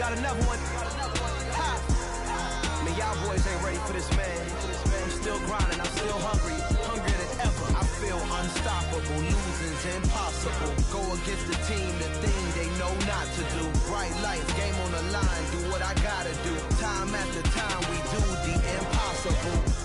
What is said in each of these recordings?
got another one. Ha. I mean, y'all boys ain't ready for this, man. I'm still grinding, I'm still hungry, hungrier than ever. I feel unstoppable, losing's impossible. Go against the team, the thing they know not to do. Bright lights, game on the line, do what I gotta do. Time after time, we do the impossible.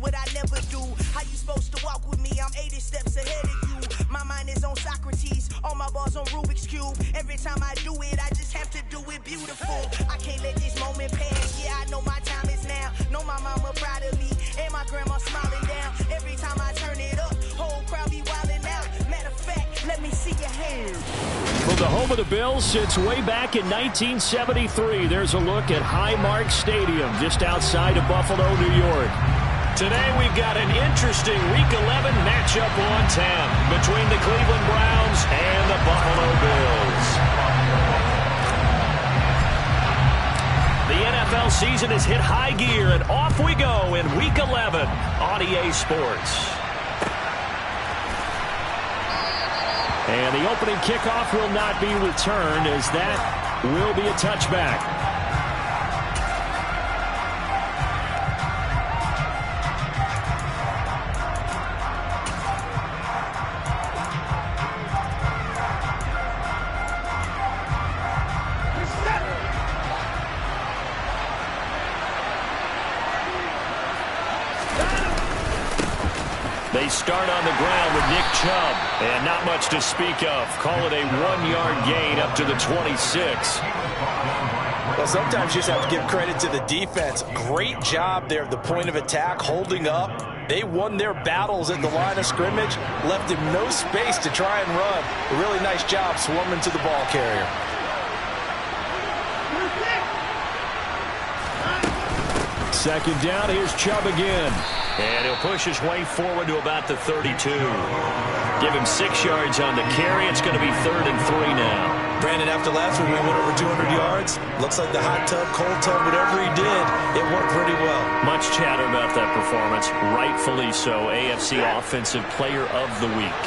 What I never do. How you supposed to walk with me? I'm 80 steps ahead of you. My mind is on Socrates, all my bars on Rubik's Cube. Every time I do it, I just have to do it beautiful. I can't let this moment pass. Yeah, I know my time is now. Know my mama proud of me, and my grandma smiling down. Every time I turn it up, whole crowd be wilding out. Matter of fact, let me see your hands. From the home of the Bills since way back in 1973, there's a look at Highmark Stadium just outside of Buffalo, New York. Today we've got an interesting Week 11 matchup on tap between the Cleveland Browns and the Buffalo Bills. The NFL season has hit high gear, and off we go in Week 11 on EA Sports. And the opening kickoff will not be returned, as that will be a touchback. They start on the ground with Nick Chubb, and not much to speak of. Call it a 1-yard gain up to the 26. Well, sometimes you just have to give credit to the defense. Great job there at the point of attack, holding up. They won their battles at the line of scrimmage, left him no space to try and run. A really nice job swarming to the ball carrier. Second down, here's Chubb again. And he'll push his way forward to about the 32. Give him 6 yards on the carry. It's going to be 3rd and 3 now. Brandon, after last week, we went over 200 yards. Looks like the hot tub, cold tub, whatever he did, it worked pretty well. Much chatter about that performance. Rightfully so. AFC Offensive Player of the Week.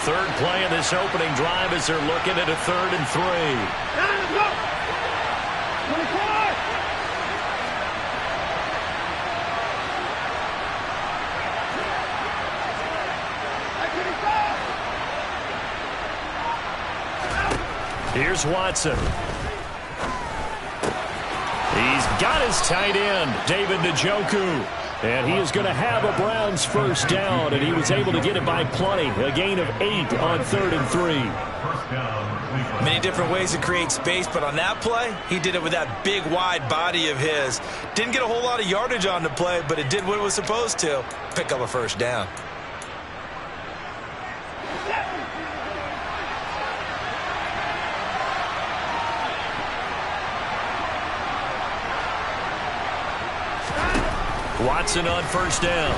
Third play of this opening drive as they're looking at a 3rd and 3. Here's Watson. He's got his tight end, David Njoku. And he is going to have a Browns first down, and he was able to get it by plenty. A gain of 8 on 3rd and 3. Many different ways to create space, but on that play, he did it with that big, wide body of his. Didn't get a whole lot of yardage on the play, but it did what it was supposed to. Pick up a first down. Watson on first down.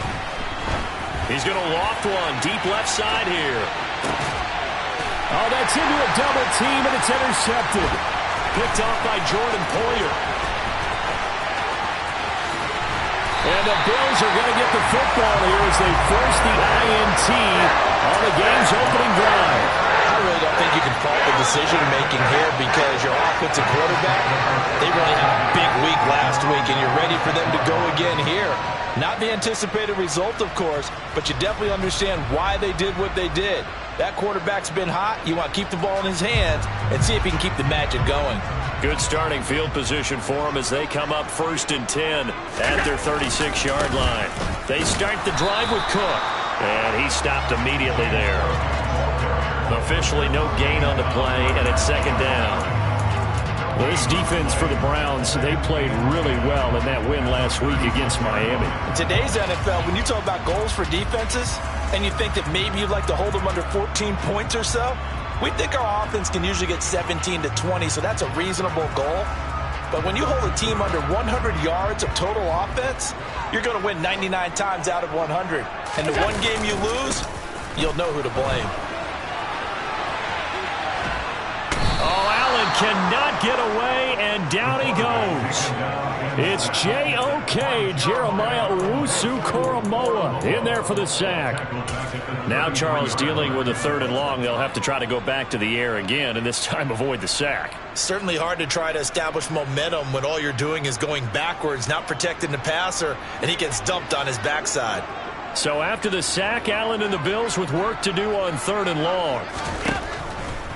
He's going to loft one deep left side here. Oh, that's into a double team, and it's intercepted. Picked off by Jordan Poyer. And the Bills are going to get the football here as they force the INT on the game's opening drive. I really don't think you can fault the decision-making here because your offensive quarterback, they really had a big week last week, and you're ready for them to go again here. Not the anticipated result, of course, but you definitely understand why they did what they did. That quarterback's been hot. You want to keep the ball in his hands and see if he can keep the magic going. Good starting field position for them as they come up 1st and 10 at their 36-yard line. They start the drive with Cook, and he stopped immediately there. Officially no gain on the play, and it's 2nd down. Well, this defense for the Browns, they played really well in that win last week against Miami. In today's NFL, when you talk about goals for defenses, and you think that maybe you'd like to hold them under 14 points or so, we think our offense can usually get 17 to 20, so that's a reasonable goal. But when you hold a team under 100 yards of total offense, you're going to win 99 times out of 100. And the one game you lose, you'll know who to blame. Oh, Allen cannot get away, and down he goes. It's J.O.K. Jeremiah Owusu-Koramoah in there for the sack. Now Charles dealing with a 3rd and long. They'll have to try to go back to the air again, and this time avoid the sack. Certainly hard to try to establish momentum when all you're doing is going backwards, not protecting the passer, and he gets dumped on his backside. So after the sack, Allen and the Bills with work to do on 3rd and long.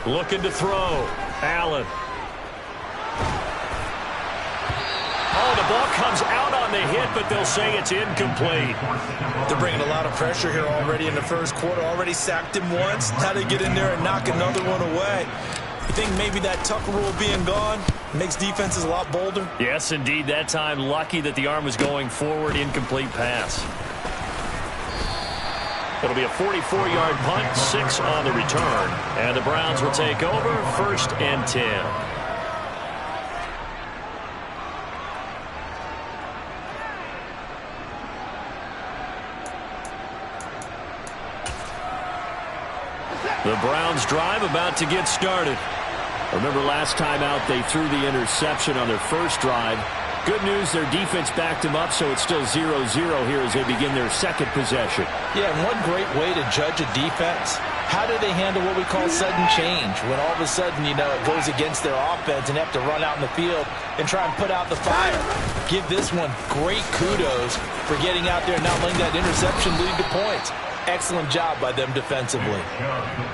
Looking to throw. Allen. Oh, the ball comes out on the hit, but they'll say it's incomplete. They're bringing a lot of pressure here already in the first quarter. Already sacked him once. Now they get in there and knock another one away. You think maybe that Tucker rule being gone makes defenses a lot bolder? Yes, indeed. That time, lucky that the arm was going forward. Incomplete pass. It'll be a 44-yard punt, 6 on the return. And the Browns will take over, 1st and 10. The Browns drive about to get started. Remember last time out they threw the interception on their first drive. Good news, their defense backed them up, so it's still 0-0 here as they begin their second possession. Yeah, and one great way to judge a defense, how do they handle what we call sudden change? When all of a sudden, you know, it goes against their offense and they have to run out in the field and try and put out the fire. Give this one great kudos for getting out there and not letting that interception lead to points. Excellent job by them defensively.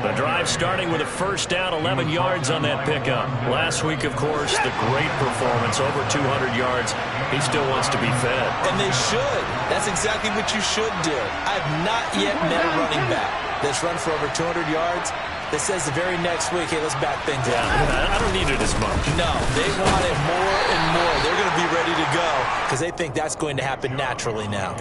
The drive starting with a 1st down, 11 yards on that pickup. Last week, of course, the great performance, over 200 yards. He still wants to be fed. And they should. That's exactly what you should do. I have not yet met a running back that's run for over 200 yards that says the very next week, hey, let's back things up. I don't need it as much. No, they want it more and more. They're going to be ready to go because they think that's going to happen naturally now.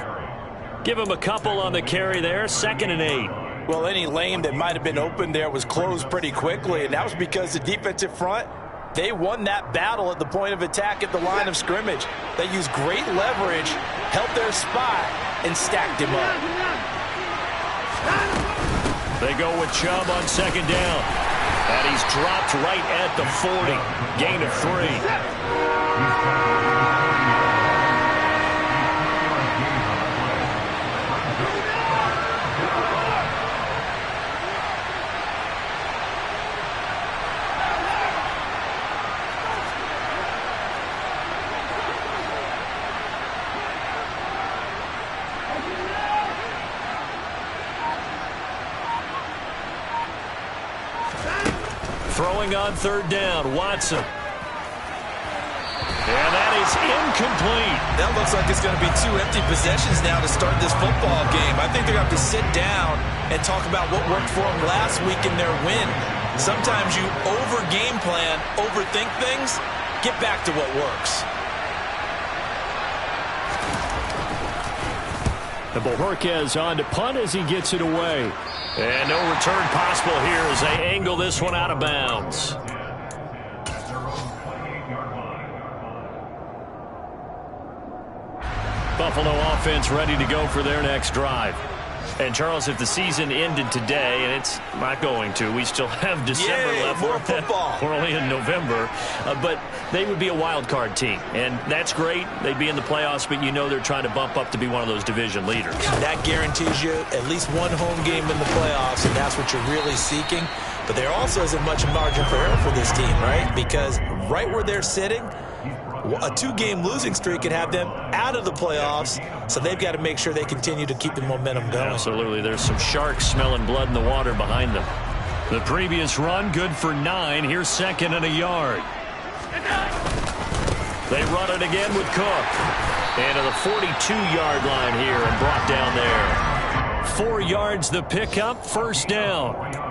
Give him a couple on the carry there, 2nd and 8. Well, any lane that might have been open there was closed pretty quickly, and that was because the defensive front, they won that battle at the point of attack at the line of scrimmage. They used great leverage, held their spot, and stacked him up. They go with Chubb on 2nd down. And he's dropped right at the 40. Gain of 3. Throwing on 3rd down, Watson. And that is incomplete. That looks like it's going to be 2 empty possessions now to start this football game. I think they're going to have to sit down and talk about what worked for them last week in their win. Sometimes you over-game plan, overthink things, get back to what works. And Bohorquez on to punt as he gets it away. And no return possible here as they angle this one out of bounds. Buffalo offense ready to go for their next drive. And, Charles, if the season ended today, and it's not going to, we still have December left. More football. We're only in November. But they would be a wild card team. And that's great. They'd be in the playoffs, but you know they're trying to bump up to be one of those division leaders. That guarantees you at least one home game in the playoffs, and that's what you're really seeking. But there also isn't much margin for error for this team, right? Because right where they're sitting, a 2-game losing streak could have them out of the playoffs, so they've got to make sure they continue to keep the momentum going. Absolutely. There's some sharks smelling blood in the water behind them. The previous run, good for 9. Here's 2nd and a yard. They run it again with Cook. And to the 42-yard line here and brought down there. 4 yards the pickup, 1st down.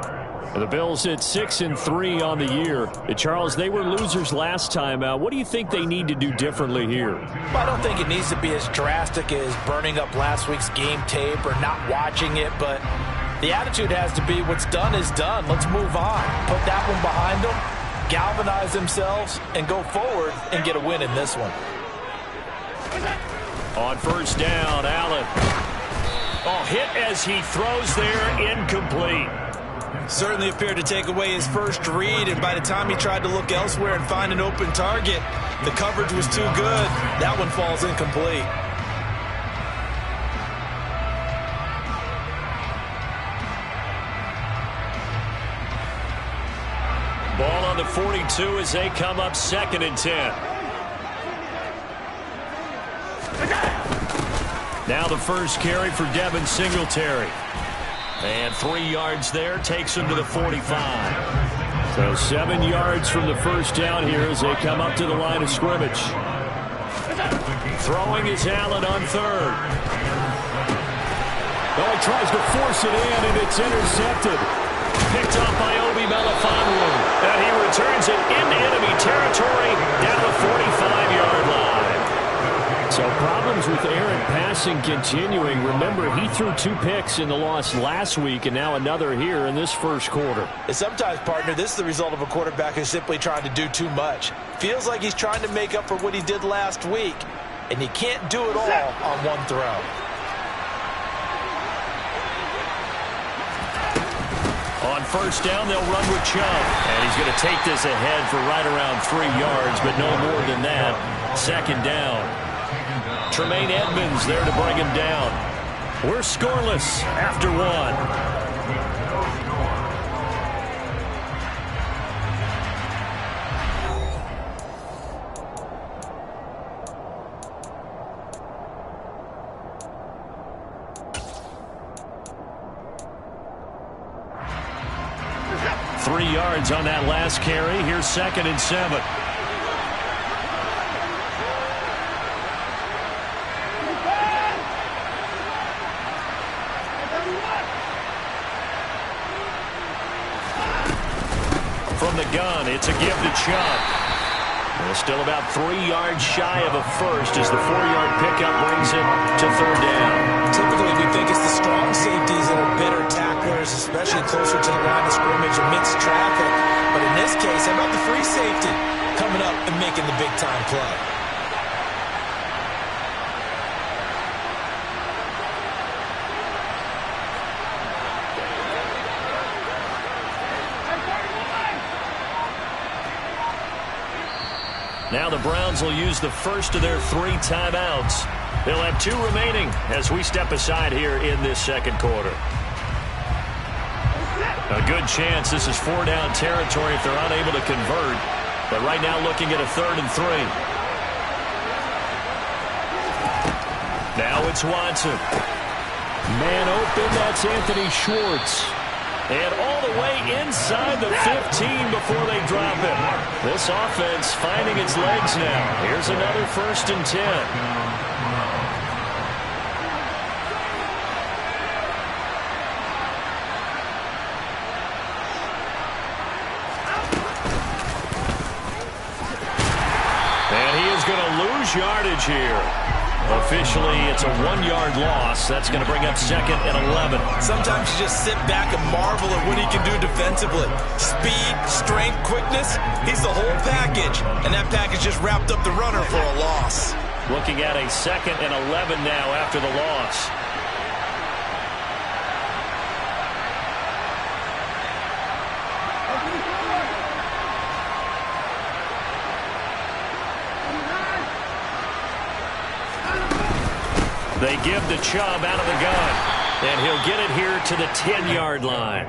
The Bills at 6-3 on the year. Charles, they were losers last time out. What do you think they need to do differently here? Well, I don't think it needs to be as drastic as burning up last week's game tape or not watching it, but the attitude has to be what's done is done. Let's move on. Put that one behind them galvanize themselves and go forward and get a win in this one. On first down, Allen. Oh, hit as he throws there, incomplete. Certainly appeared to take away his first read, and by the time he tried to look elsewhere and find an open target, the coverage was too good. That one falls incomplete. Ball on the 42 as they come up 2nd and 10. Now the first carry for Devin Singletary. And 3 yards there, takes him to the 45. So 7 yards from the first down here as they come up to the line of scrimmage. Throwing is Allen on 3rd. Oh, he tries to force it in, and it's intercepted. Picked up by Obi Melifonwu. And he returns it into enemy territory down the 45-yard line. So problems with errant passing continuing. Remember, he threw 2 picks in the loss last week, and now another here in this first quarter. And sometimes, partner, this is the result of a quarterback who's simply trying to do too much. Feels like he's trying to make up for what he did last week, and he can't do it all on one throw. On first down, they'll run with Chubb. And he's going to take this ahead for right around 3 yards, but no more than that. 2nd down. Tremaine Edmonds there to bring him down. We're scoreless after 1. Yards on that last carry. Here's 2nd and 7. From the gun, it's a give to Chubb. Well, still about 3 yards shy of a first as the 4-yard pickup brings it to 3rd down. Typically, we think it's the strong safeties that are better tacklers, especially closer to the line of scrimmage amidst traffic. But in this case, how about the free safety coming up and making the big-time play? Now the Browns will use the first of their 3 timeouts. They'll have 2 remaining as we step aside here in this second quarter. A good chance this is 4-down territory if they're unable to convert. But right now looking at a 3rd and 3. Now it's Watson. Man open, that's Anthony Schwartz. And all the way inside the 15 before they drop it. This offense finding its legs now. Here's another 1st and 10. And he is going to lose yardage here. Officially, it's a 1-yard loss. That's going to bring up 2nd and 11. Sometimes you just sit back and marvel at what he can do defensively. Speed, strength, quickness, he's the whole package. And that package just wrapped up the runner for a loss. Looking at a 2nd and 11 now after the loss. They give to Chubb out of the gun, and he'll get it here to the 10-yard line.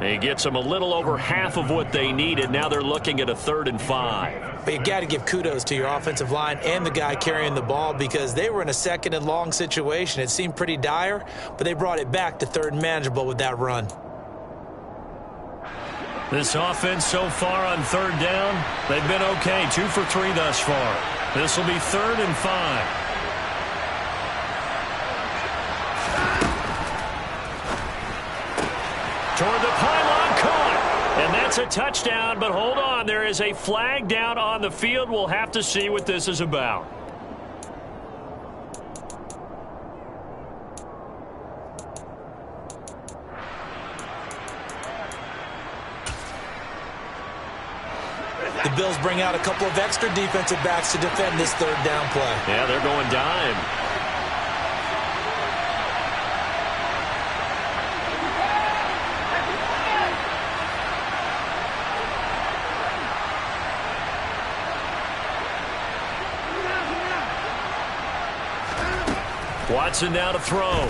He gets them a little over half of what they needed. Now they're looking at a 3rd and 5. But you got to give kudos to your offensive line and the guy carrying the ball because they were in a 2nd and long situation. It seemed pretty dire, but they brought it back to 3rd and manageable with that run. This offense so far on 3rd down, they've been okay. 2 for 3 thus far. This will be 3rd and 5. Toward the pylon, caught. And that's a touchdown, but hold on. There is a flag down on the field. We'll have to see what this is about. Bills bring out a couple of extra defensive backs to defend this third down play. Yeah, they're going dime. Watson now to throw.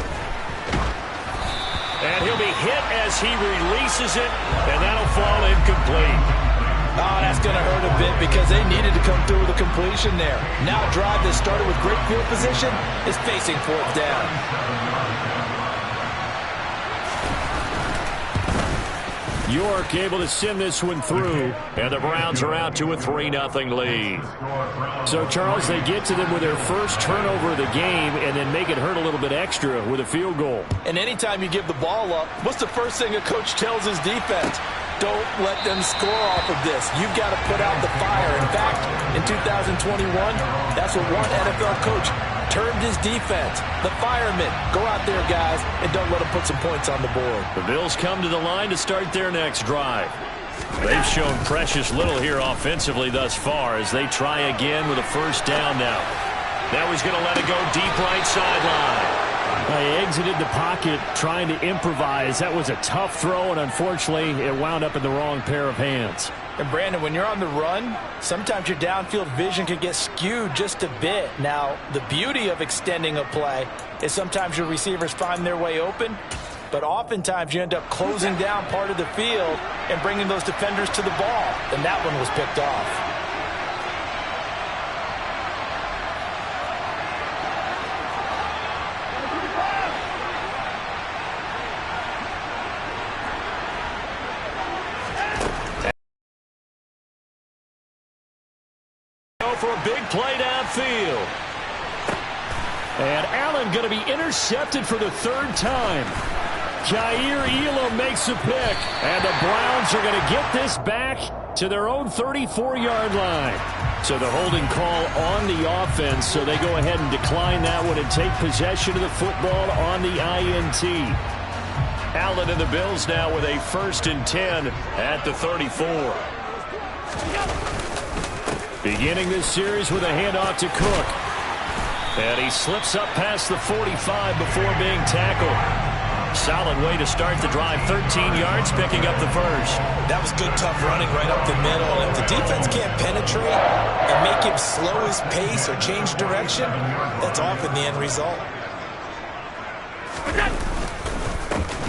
And he'll be hit as he releases it, and that'll fall incomplete. Oh, that's going to hurt a bit because they needed to come through with a completion there. Now a drive that started with great field position is facing fourth down. York able to send this one through, and the Browns are out to a 3-0 lead. So, Charles, they get to them with their first turnover of the game and then make it hurt a little bit extra with a field goal. And anytime you give the ball up, what's the first thing a coach tells his defense? Don't let them score off of this. You've got to put out the fire. In fact, in 2021, that's what one NFL coach termed his defense. The firemen. Go out there, guys, and don't let them put some points on the board. The Bills come to the line to start their next drive. They've shown precious little here offensively thus far as they try again with a first down now. Now he's going to let it go deep right sideline. They exited the pocket trying to improvise. That was a tough throw, and unfortunately, it wound up in the wrong pair of hands. And, Brandon, when you're on the run, sometimes your downfield vision can get skewed just a bit. Now, the beauty of extending a play is sometimes your receivers find their way open, but oftentimes you end up closing down part of the field and bringing those defenders to the ball. And that one was picked off. For a big play downfield. And Allen going to be intercepted for the third time. Jair Elam makes a pick. And the Browns are going to get this back to their own 34-yard line. So the holding call on the offense, so they go ahead and decline that one and take possession of the football on the INT. Allen and the Bills now with a 1st and 10 at the 34. Beginning this series with a handoff to Cook. And he slips up past the 45 before being tackled. Solid way to start the drive. 13 yards, picking up the first. That was good, tough running right up the middle. And if the defense can't penetrate and make him slow his pace or change direction, that's often the end result.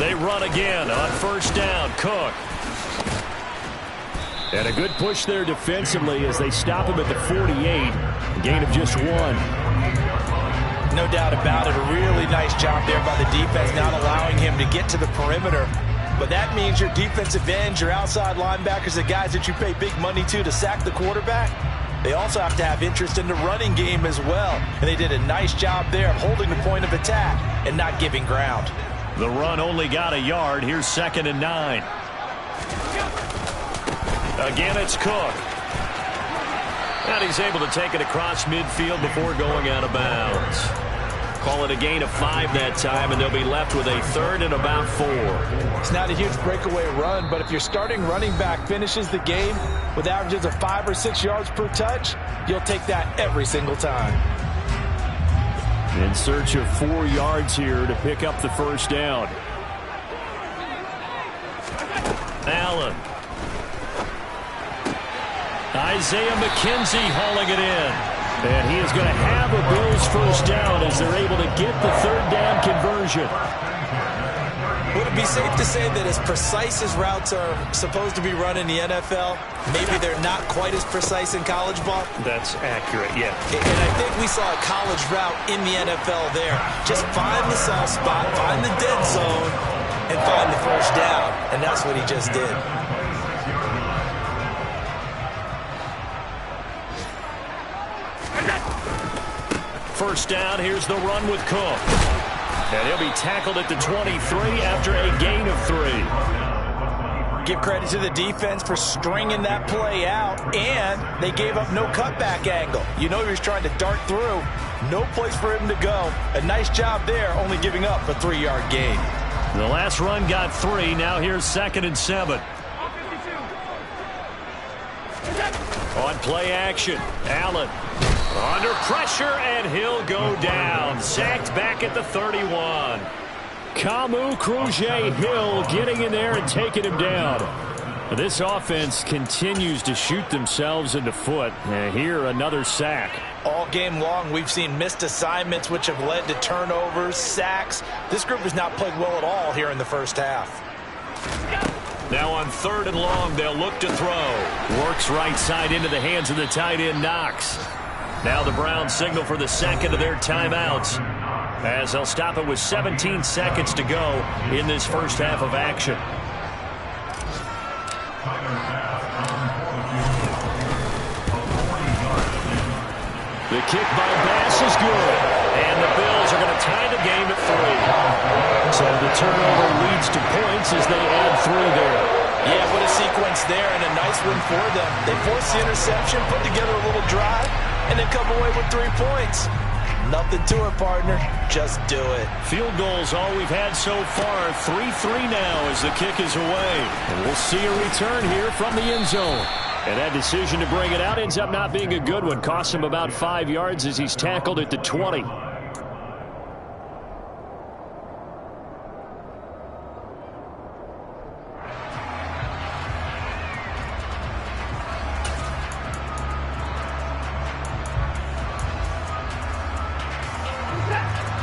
They run again on first down. Cook. And a good push there defensively as they stop him at the 48. A gain of just 1. No doubt about it. A really nice job there by the defense, not allowing him to get to the perimeter. But that means your defensive ends, your outside linebackers, the guys that you pay big money to sack the quarterback, they also have to have interest in the running game as well. And they did a nice job there of holding the point of attack and not giving ground. The run only got a yard. Here's 2nd and 9. Again, it's Cook. And he's able to take it across midfield before going out of bounds. Call it a gain of 5 that time, and they'll be left with a 3rd and about 4. It's not a huge breakaway run, but if your starting running back finishes the game with averages of 5 or 6 yards per touch, you'll take that every single time. In search of 4 yards here to pick up the first down. Allen. Isaiah McKenzie hauling it in. And he is going to have a Bills first down as they're able to get the 3rd down conversion. Would it be safe to say that as precise as routes are supposed to be run in the NFL, maybe they're not quite as precise in college ball? That's accurate, yeah. And I think we saw a college route in the NFL there. Just find the soft spot, find the dead zone, and find the first down. And that's what he just did. First down, here's the run with Cook. And he'll be tackled at the 23 after a gain of 3. Give credit to the defense for stringing that play out, and they gave up no cutback angle. You know he was trying to dart through. No place for him to go. A nice job there, only giving up a 3-yard gain. The last run got 3. Now here's 2nd and 7. On play action, Allen under pressure, and he'll go down. Sacked back at the 31. Kamu Grugier-Hill getting in there and taking him down. This offense continues to shoot themselves in the foot. And here, another sack. All game long, we've seen missed assignments, which have led to turnovers, sacks. This group has not played well at all here in the first half. Now on 3rd and long, they'll look to throw. Works right side into the hands of the tight end, Knox. Now the Browns signal for the second of their timeouts, as they'll stop it with 17 seconds to go in this first half of action. The kick by Bass is good. And the Bills are going to tie the game at 3. So the turnover leads to points as they add 3 there. Yeah, what a sequence there, and a nice win for them. They forced the interception, put together a little drive, and then come away with 3 points. Nothing to it, partner. Just do it. Field goals all we've had so far. 3-3 now as the kick is away. And we'll see a return here from the end zone. And that decision to bring it out ends up not being a good one. Costs him about 5 yards as he's tackled at the 20.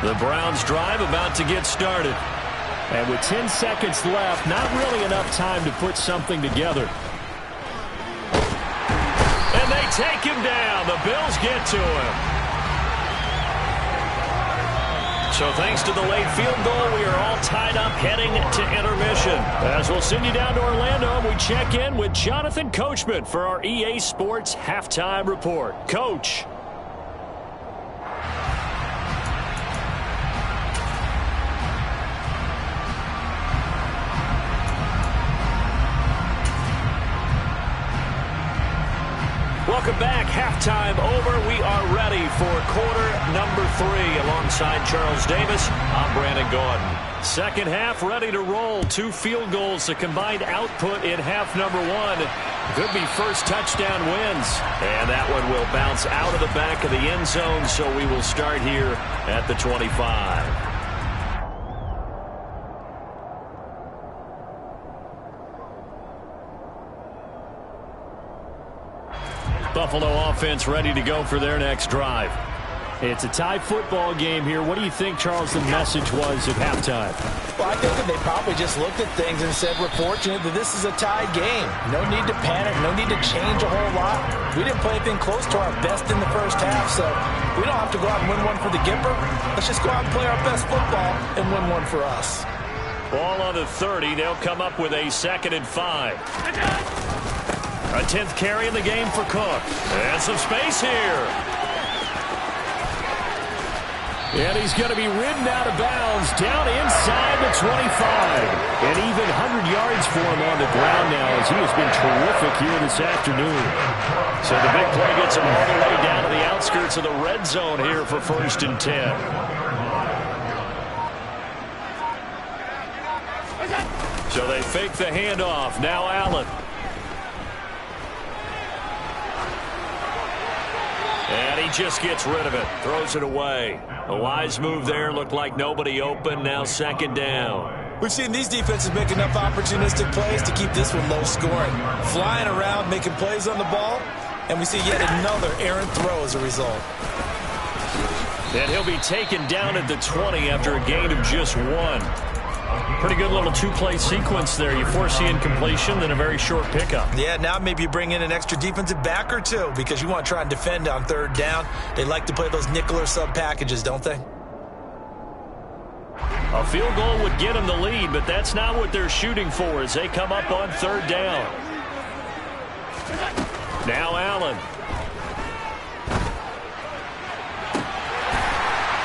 The Browns drive about to get started. And with 10 seconds left, not really enough time to put something together. And they take him down. The Bills get to him. So thanks to the late field goal, we are all tied up heading to intermission. As we'll send you down to Orlando, and we check in with Jonathan Coachman for our EA Sports Halftime Report. Coach. Welcome back. Halftime over. We are ready for quarter number 3. Alongside Charles Davis, I'm Brandon Gaudin. Second half ready to roll. 2 field goals, the combined output in half number 1. Could be first touchdown wins. And that one will bounce out of the back of the end zone, so we will start here at the 25. Buffalo offense ready to go for their next drive. It's a tie football game here. What do you think, Charles, the message was at halftime? Well, I think that they probably just looked at things and said, we're fortunate that this is a tied game. No need to panic. No need to change a whole lot. We didn't play anything close to our best in the first half, so we don't have to go out and win one for the Gipper. Let's just go out and play our best football and win one for us. Ball on the 30. They'll come up with a 2nd and 5. A 10th carry in the game for Cook. And some space here. And he's going to be ridden out of bounds down inside the 25. And even 100 yards for him on the ground now, as he has been terrific here this afternoon. So the big play gets him all the way down to the outskirts of the red zone here for 1st and 10. So they fake the handoff. Now Allen. And he just gets rid of it. Throws it away. A wise move there. Looked like nobody open. Now 2nd down. We've seen these defenses make enough opportunistic plays to keep this one low scoring. Flying around, making plays on the ball. And we see yet another errant throw as a result. And he'll be taken down at the 20 after a gain of just 1. Pretty good little 2-play sequence there. You force the incompletion, then a very short pickup. Yeah, now maybe you bring in an extra defensive back or 2 because you want to try and defend on 3rd down. They like to play those nickel or sub packages, don't they? A field goal would get them the lead, but that's not what they're shooting for as they come up on 3rd down. Now Allen.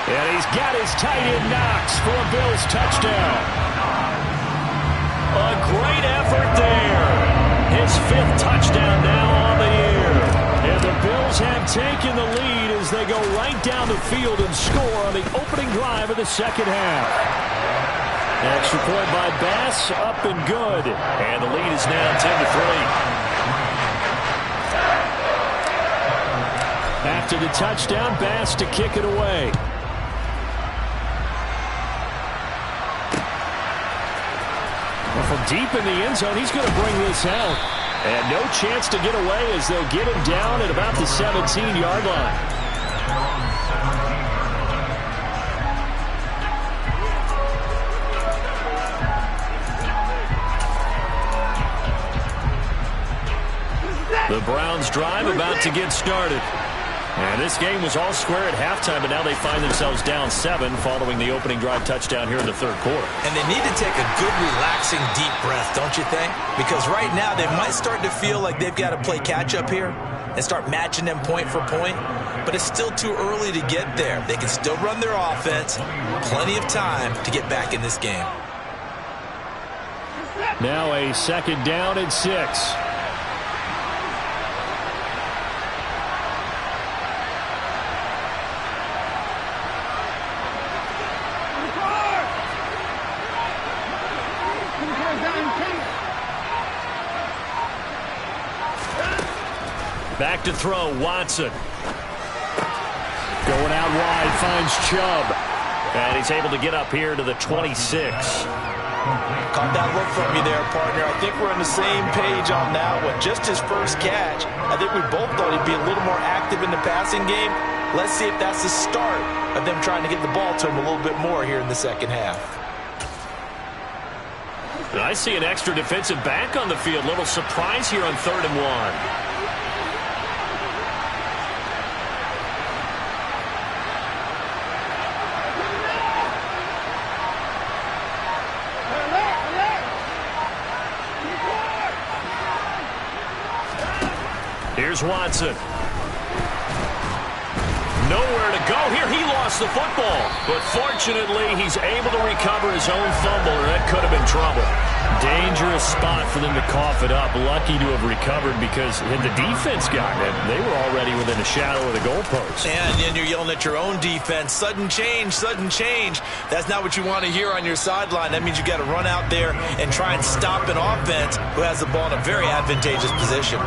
And he's got his tight end Knox for a Bills touchdown. A great effort there. His 5th touchdown now on the year. And the Bills have taken the lead as they go right down the field and score on the opening drive of the 2nd half. Extra point by Bass, up and good. And the lead is now 10-3. to the touchdown. Bass to kick it away. Well, from deep in the end zone, he's going to bring this out. And no chance to get away as they'll get him down at about the 17-yard line. The Browns drive about to get started. And this game was all square at halftime, but now they find themselves down 7 following the opening drive touchdown here in the third quarter. And they need to take a good, relaxing, deep breath, don't you think? Because right now they might start to feel like they've got to play catch-up here and start matching them point for point. But it's still too early to get there. They can still run their offense. Plenty of time to get back in this game. Now a second down and 6. Back to throw, Watson. Going out wide, finds Chubb. And he's able to get up here to the 26. Caught that look from you there, partner. I think we're on the same page on that one. Just his first catch. I think we both thought he'd be a little more active in the passing game. Let's see if that's the start of them trying to get the ball to him a little bit more here in the second half. I see an extra defensive back on the field. Little surprise here on 3rd and 1. Here's Watson. Nowhere to go here. He lost the football. But fortunately, he's able to recover his own fumble, or that could have been trouble. Dangerous spot for them to cough it up. Lucky to have recovered because had the defense gotten it, they were already within a shadow of the goalpost. And then you're yelling at your own defense. Sudden change, sudden change. That's not what you want to hear on your sideline. That means you got to run out there and try and stop an offense who has the ball in a very advantageous position.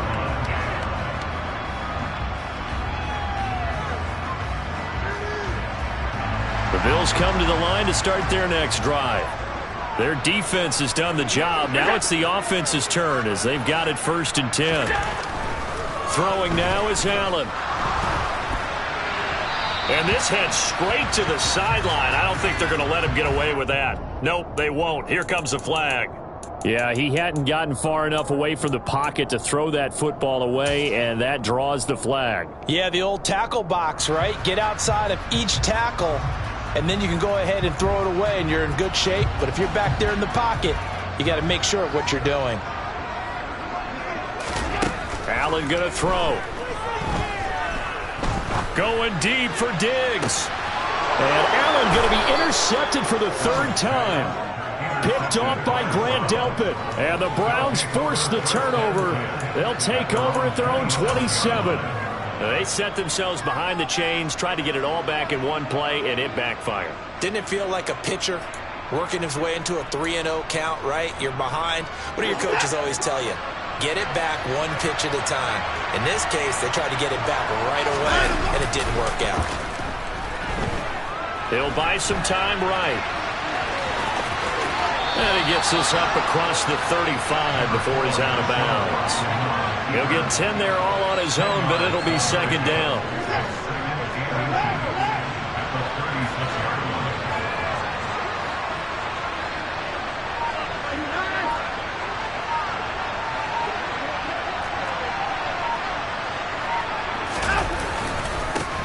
The Bills come to the line to start their next drive. Their defense has done the job. Now it's the offense's turn as they've got it 1st and 10. Throwing now is Allen. And this heads straight to the sideline. I don't think they're going to let him get away with that. Nope, they won't. Here comes the flag. Yeah, he hadn't gotten far enough away from the pocket to throw that football away, and that draws the flag. Yeah, the old tackle box, right? Get outside of each tackle, and then you can go ahead and throw it away, and you're in good shape. But if you're back there in the pocket, you got to make sure of what you're doing. Allen going to throw. Going deep for Diggs. And Allen going to be intercepted for the 3rd time. Picked off by Grant Delpit. And the Browns force the turnover. They'll take over at their own 27. They set themselves behind the chains, tried to get it all back in one play, and it backfired. Didn't it feel like a pitcher working his way into a 3-0 count, right? You're behind. What do your coaches always tell you? Get it back one pitch at a time. In this case, they tried to get it back right away, and it didn't work out. He'll buy some time right. And he gets this up across the 35 before he's out of bounds. He'll get 10 there all on his own, but it'll be 2nd down.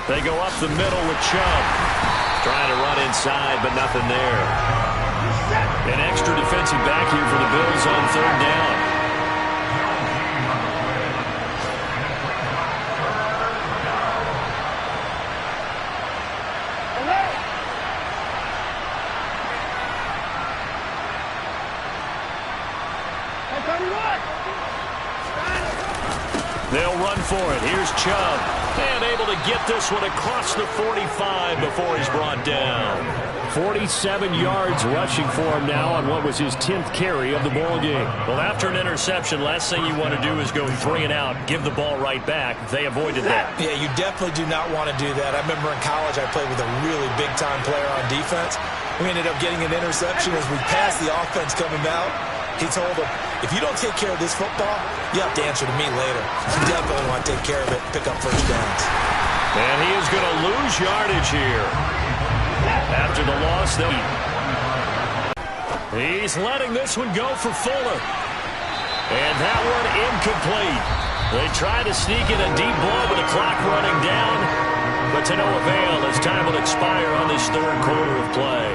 They go up the middle with Chubb. Trying to run inside, but nothing there. An extra defensive back here for the Bills on 3rd down. They'll run for it. Here's Chubb. And able to get this one across the 45 before he's brought down. 47 yards rushing for him now on what was his 10th carry of the ball game. Well, after an interception, last thing you want to do is go 3 and out, give the ball right back. They avoided that. Yeah, you definitely do not want to do that. I remember in college I played with a really big-time player on defense. We ended up getting an interception as we passed the offense coming out. He told him, if you don't take care of this football, you have to answer to me later. You definitely want to take care of it, pick up first downs. And he is going to lose yardage here. After the loss, he's letting this one go for Fuller. And that one incomplete. They try to sneak in a deep ball with the clock running down, but to no avail as time will expire on this third quarter of play.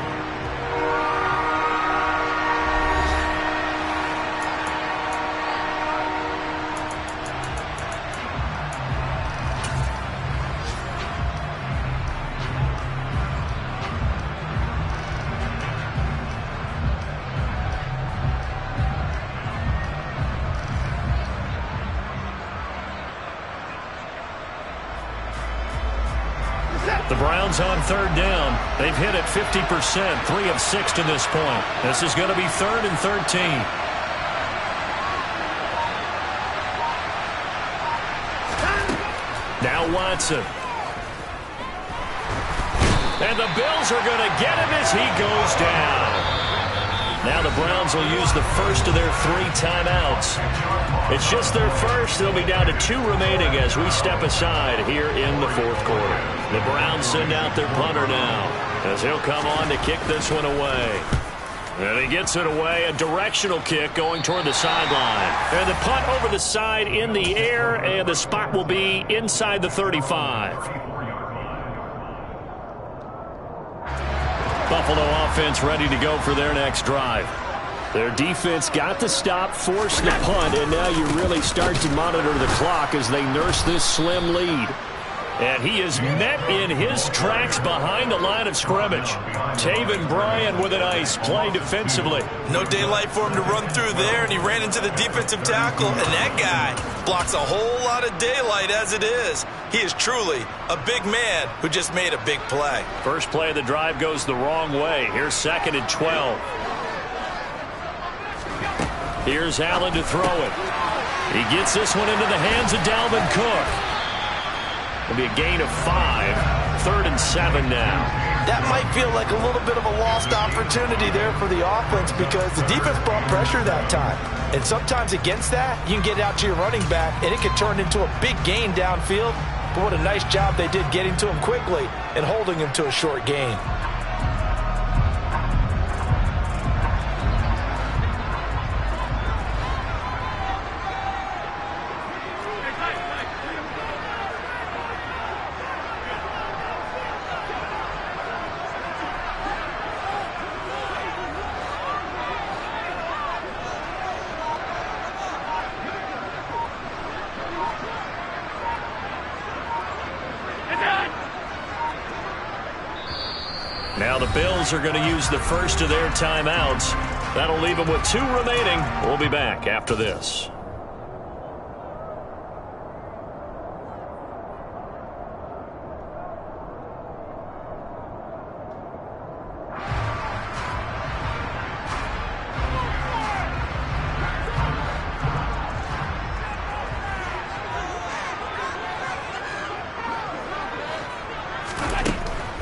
The Browns on third down. They've hit it 50%, 3 of 6 to this point. This is going to be 3rd and 13. Now Watson. And the Bills are going to get him as he goes down. Now the Browns will use the first of their 3 timeouts. It's just their first. They'll be down to 2 remaining as we step aside here in the fourth quarter. The Browns send out their punter now as he'll come on to kick this one away. And he gets it away, a directional kick going toward the sideline. And the punt over the side in the air, and the spot will be inside the 35. Buffalo offense ready to go for their next drive. Their defense got the stop, forced the punt, and now you really start to monitor the clock as they nurse this slim lead. And he is met in his tracks behind the line of scrimmage. Taven Bryan with a nice play defensively. No daylight for him to run through there, and he ran into the defensive tackle, and that guy blocks a whole lot of daylight as it is. He is truly a big man who just made a big play. First play of the drive goes the wrong way. Here's 2nd and 12. Here's Allen to throw it. He gets this one into the hands of Dalvin Cook. It'll be a gain of 5. 3rd and 7 now. That might feel like a little bit of a lost opportunity there for the offense because the defense brought pressure that time. And sometimes against that, you can get out to your running back, and it can turn into a big gain downfield. But what a nice job they did getting to him quickly and holding him to a short gain. Now the Bills are going to use the first of their timeouts. That'll leave them with 2 remaining. We'll be back after this.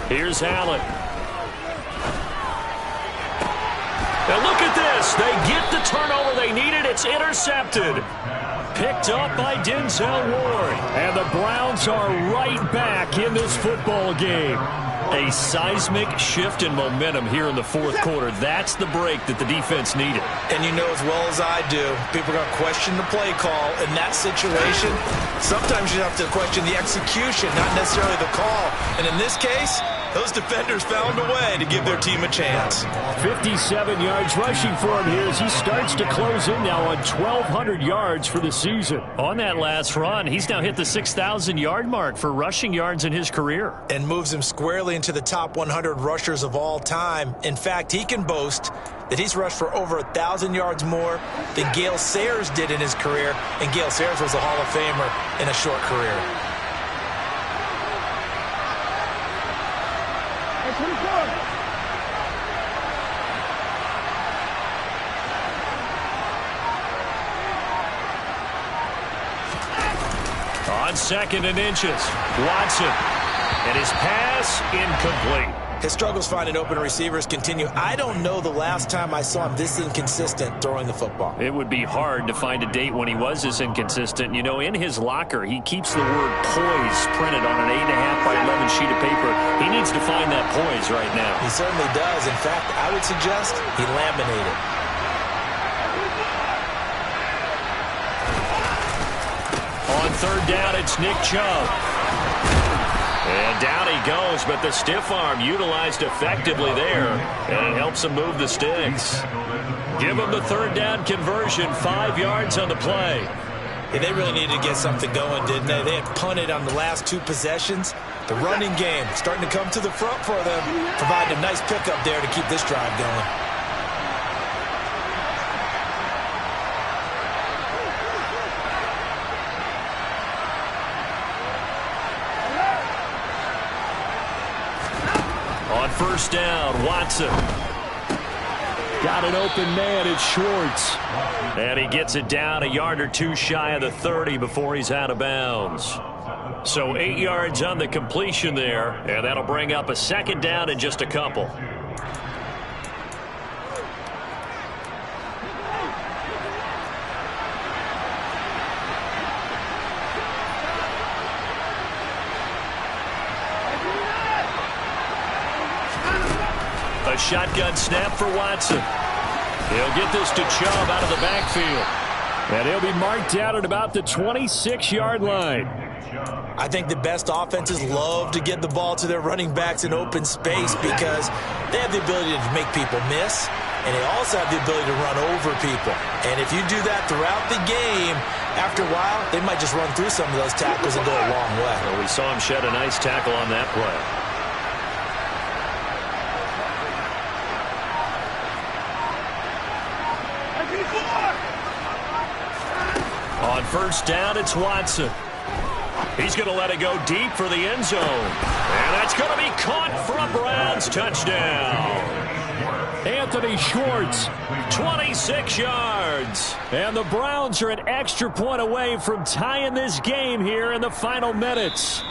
Here's Allen. And look at this. They get the turnover they needed. It's intercepted. Picked up by Denzel Ward. And the Browns are right back in this football game. A seismic shift in momentum here in the fourth quarter. That's the break that the defense needed. And you know as well as I do, people are going to question the play call in that situation. Sometimes you have to question the execution, not necessarily the call. And in this case, those defenders found a way to give their team a chance. 57 yards rushing for him here as he starts to close in now on 1,200 yards for the season. On that last run, he's now hit the 6,000-yard mark for rushing yards in his career. And moves him squarely into the top 100 rushers of all time. In fact, he can boast that he's rushed for over 1,000 yards more than Gale Sayers did in his career. And Gale Sayers was a Hall of Famer in a short career. On 2nd and inches, Watson. And his pass incomplete. His struggles finding open receivers continue. I don't know the last time I saw him this inconsistent throwing the football. It would be hard to find a date when he was this inconsistent. You know, in his locker, he keeps the word poise printed on an 8.5 by 11 sheet of paper. He needs to find that poise right now. He certainly does. In fact, I would suggest he laminated. On 3rd down, it's Nick Chubb. And down he goes, but the stiff arm utilized effectively there, and it helps him move the sticks. Give him the 3rd down conversion, 5 yards on the play. Yeah, they really needed to get something going, didn't they? They had punted on the last 2 possessions. The running game starting to come to the front for them, providing a nice pickup there to keep this drive going. On 1st down, Watson. Got an open man, it's Schwartz. And he gets it down a yard or 2 shy of the 30 before he's out of bounds. So 8 yards on the completion there, and that'll bring up a 2nd down in just a couple. A shotgun snap for Watson. He'll get this to Chubb out of the backfield. And he'll be marked down at about the 26-yard line. I think the best offenses love to get the ball to their running backs in open space because they have the ability to make people miss, and they also have the ability to run over people. And if you do that throughout the game, after a while, they might just run through some of those tackles and go a long way. Well, we saw him shed a nice tackle on that play. On 1st down, it's Watson. He's going to let it go deep for the end zone. And that's going to be caught for a Browns touchdown. Anthony Schwartz, 26 yards. And the Browns are an extra point away from tying this game here in the final minutes.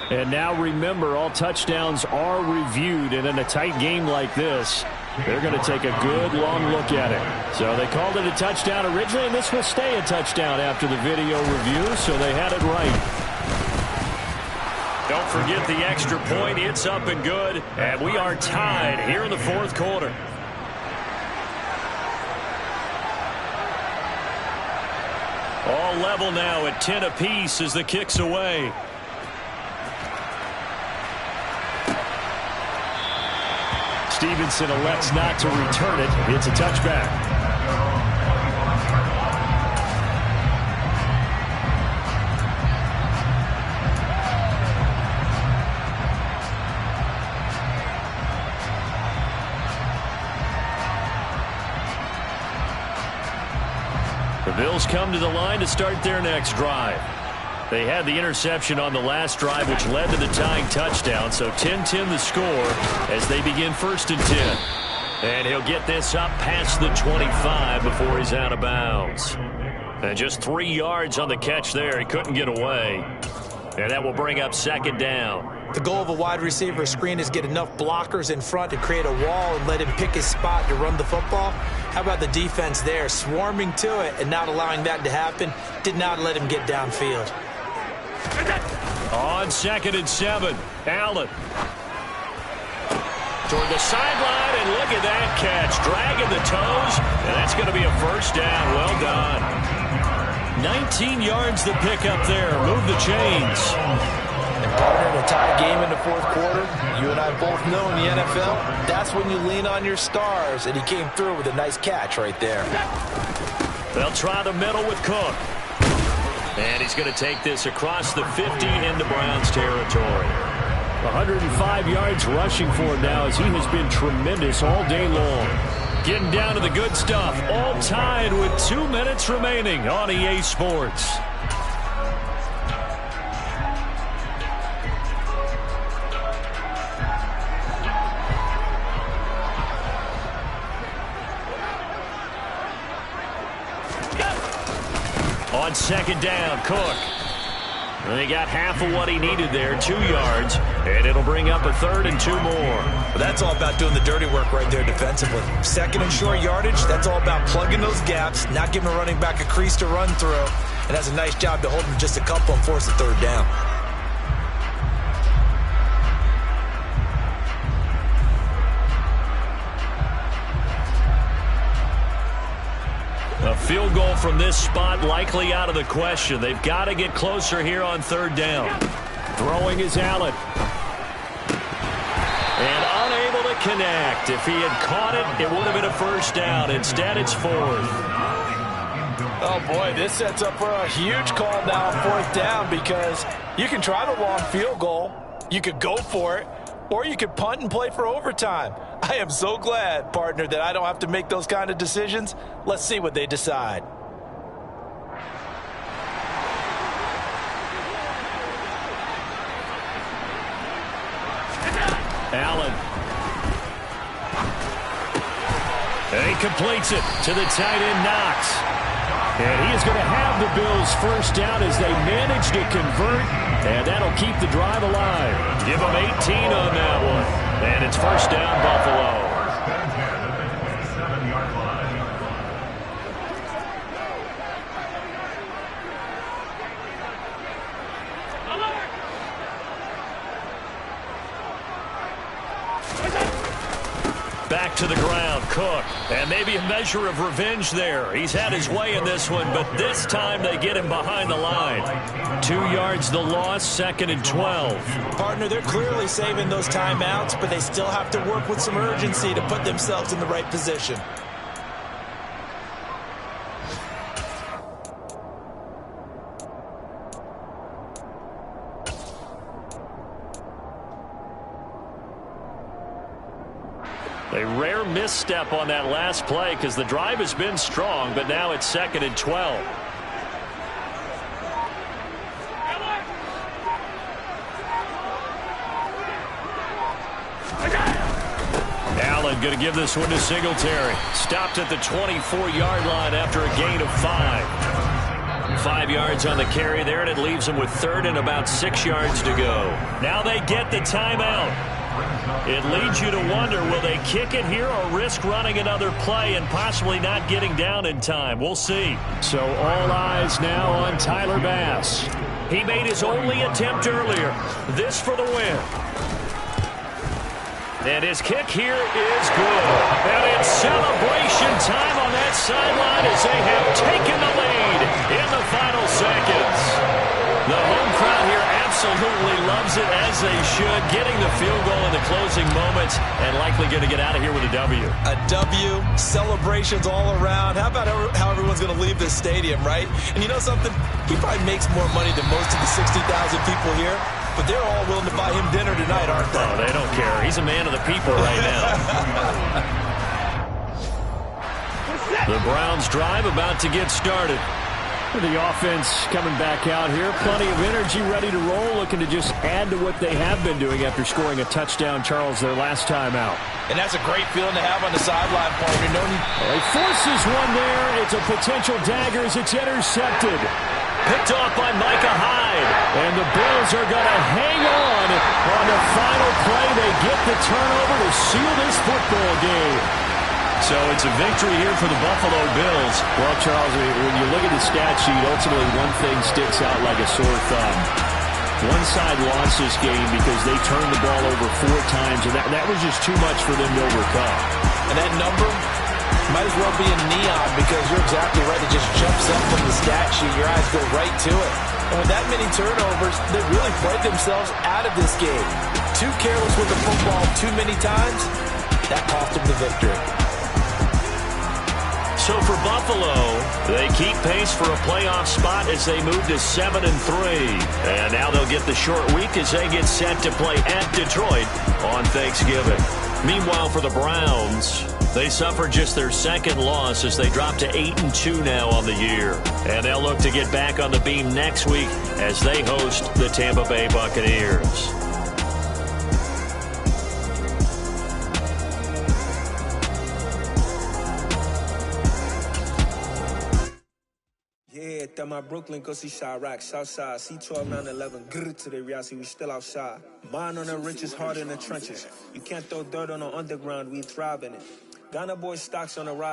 And now remember, all touchdowns are reviewed, and in a tight game like this, they're going to take a good long look at it. So they called it a touchdown originally, and this will stay a touchdown after the video review, so they had it right. Don't forget the extra point. It's up and good, and we are tied here in the 4th quarter. All level now at 10 apiece as the kick's away. Stevenson elects not to return it. It's a touchback. The Bills come to the line to start their next drive. They had the interception on the last drive, which led to the tying touchdown. So 10-10 the score as they begin 1st and 10. And he'll get this up past the 25 before he's out of bounds. And just 3 yards on the catch there. He couldn't get away. And that will bring up 2nd down. The goal of a wide receiver screen is get enough blockers in front to create a wall and let him pick his spot to run the football. How about the defense there, swarming to it and not allowing that to happen? Did not let him get downfield. On 2nd and 7, Allen. Toward the sideline, and look at that catch. Dragging the toes, and that's going to be a 1st down. Well done. 19 yards the pick up there. Move the chains. And partner, in a tie game in the 4th quarter, you and I both know in the NFL, that's when you lean on your stars, and he came through with a nice catch right there. They'll try the middle with Cook. And he's going to take this across the 50 into Browns territory. 105 yards rushing for him now as he has been tremendous all day long. Getting down to the good stuff. All tied with 2 minutes remaining on EA Sports. on second down. Cook. They got half of what he needed there, 2 yards, and it'll bring up a 3rd and 2 more. Well, that's all about doing the dirty work right there defensively. Second and short yardage, that's all about plugging those gaps, not giving a running back a crease to run through, and that's a nice job to hold him just a couple and force a 3rd down. A field goal from this spot likely out of the question. They've got to get closer here on 3rd down. Throwing is Allen. And unable to connect. If he had caught it, it would have been a 1st down. Instead, it's 4th. Oh, boy, this sets up for a huge call now on 4th down because you can try the long field goal, you could go for it, or you could punt and play for overtime. I am so glad, partner, that I don't have to make those kind of decisions. Let's see what they decide. Allen. And he completes it to the tight end, Knox. And he is going to have the Bills 1st down as they manage to convert, and that'll keep the drive alive. Give them 18 on that one. And it's 1st down, Buffalo. Back to the ground, Cook. And maybe a measure of revenge there. He's had his way in this one, but this time they get him behind the line. 2 yards the loss, 2nd and 12. Partner, they're clearly saving those timeouts, but they still have to work with some urgency to put themselves in the right position. A rare misstep on that last play because the drive has been strong, but now it's 2nd and 12. Allen going to give this one to Singletary. Stopped at the 24-yard line after a gain of 5. 5 yards on the carry there, and it leaves them with 3rd and about 6 yards to go. Now they get the timeout. It leads you to wonder, will they kick it here or risk running another play and possibly not getting down in time? We'll see. So all eyes now on Tyler Bass. He made his only attempt earlier. This for the win. And his kick here is good. And it's celebration time on that sideline as they have taken the lead in the final seconds. The home crowd here absolutely loves it, as they should, getting the field goal in the closing moments and likely going to get out of here with a W. A W, celebrations all around. How about how everyone's going to leave this stadium, right? And you know something? He probably makes more money than most of the 60,000 people here, but they're all willing to buy him dinner tonight, aren't they? Oh, they don't care. He's a man of the people right now. The Browns drive about to get started. The offense coming back out here. Plenty of energy, ready to roll, looking to just add to what they have been doing after scoring a touchdown, Charles, their last time out. And that's a great feeling to have on the sideline, partner. He forces one there. It's a potential dagger as it's intercepted. Picked off by Micah Hyde. And the Bills are going to hang on the final play. They get the turnover to seal this football game. So it's a victory here for the Buffalo Bills. Well, Charles, when you look at the stat sheet, ultimately one thing sticks out like a sore thumb. One side lost this game because they turned the ball over 4 times, and that was just too much for them to overcome. And that number might as well be in neon because you're exactly right. It just jumps up from the stat sheet. Your eyes go right to it. And with that many turnovers, they really played themselves out of this game. Too careless with the football too many times, that cost them the victory. So for Buffalo, they keep pace for a playoff spot as they move to 7-3. And now they'll get the short week as they get set to play at Detroit on Thanksgiving. Meanwhile, for the Browns, they suffer just their 2nd loss as they drop to 8-2 now on the year. And they'll look to get back on the beam next week as they host the Tampa Bay Buccaneers. my Brooklyn, go see Chirac, Southside, C12, 911, grrr to the reality, we still outside. Mine on the riches, hard in the trenches. You can't throw dirt on the underground, we thrive in it. Ghana boy stocks on the rise.